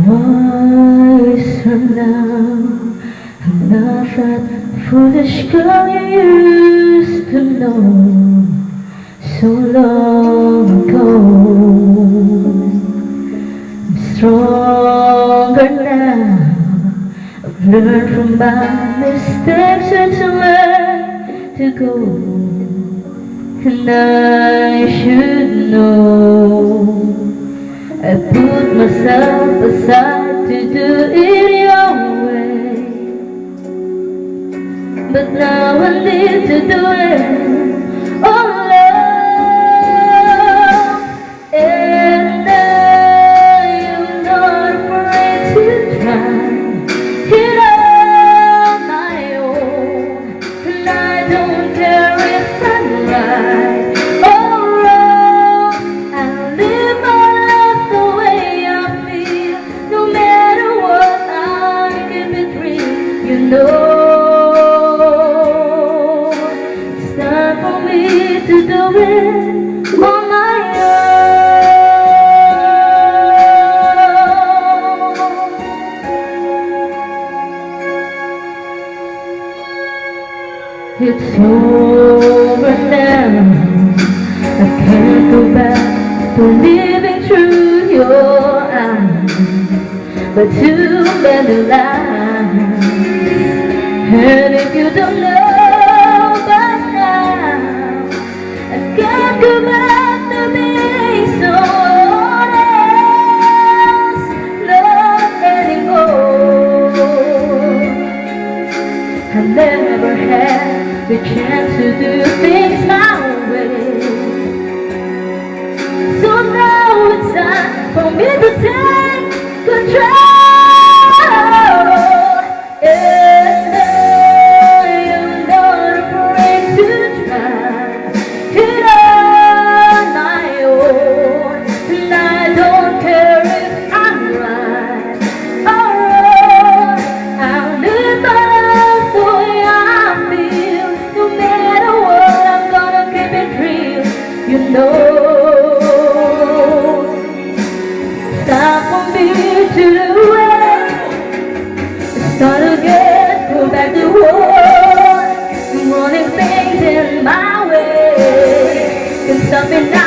voice from now. I'm not that foolish girl you used to know so long ago. I'm stronger now. I've learned from my mistakes and to where to go. And I should know. I put myself aside to do it your way, but now I need to do it all alone. And I am not afraid to try it on my own, and I don't care if I'm right or wrong. I'll live my life the way I feel, no matter what. I'll keep it real, you know. It's time for me to do it on my own. It's over now. I can't go back to living through your eyes, but too many lies. And if you don't know by now, I can't go back to being someone else, not anymore. I never had the chance to do things my way, so now it's time for me to take control. And I am not afraid to try it on my own, and I don't care if I'm right or wrong. I'll live my life the way I feel, no matter what. I'm gonna keep it real, you know. Time for me to do it. Start again, go back to war. Wanting things in my way. Can stop me now.